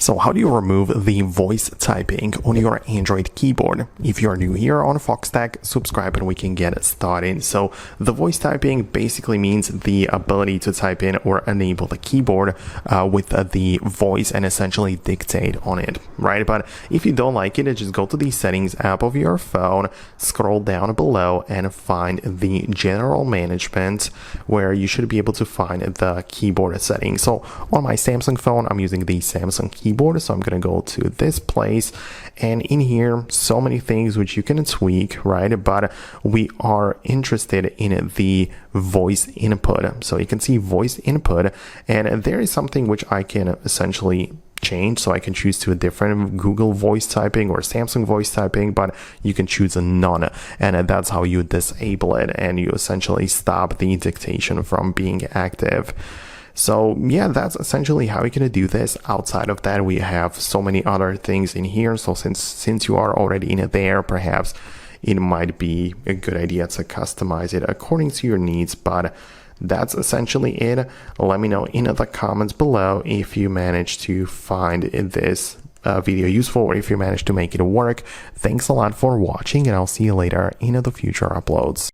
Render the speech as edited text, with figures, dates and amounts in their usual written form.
So how do you remove the voice typing on your Android keyboard? If you're new here on Foxtecc, subscribe and we can get started. So the voice typing basically means the ability to type in or enable the keyboard with the voice and essentially dictate on it, right? But if you don't like it, just go to the settings app of your phone, scroll down below and find the general management where you should be able to find the keyboard settings. So on my Samsung phone, I'm using the Samsung keyboard, so I'm going to go to this place, and in here so many things which you can tweak, right? But we are interested in the voice input, so you can see voice input, and there is something which I can essentially change. So I can choose to a different Google voice typing or Samsung voice typing, but you can choose a none, and that's how you disable it and you essentially stop the dictation from being active. So yeah, that's essentially how you're gonna do this. Outside of that, we have so many other things in here. So since you are already in there, perhaps it might be a good idea to customize it according to your needs, but that's essentially it. Let me know in the comments below if you managed to find this video useful or if you managed to make it work. Thanks a lot for watching, and I'll see you later in the future uploads.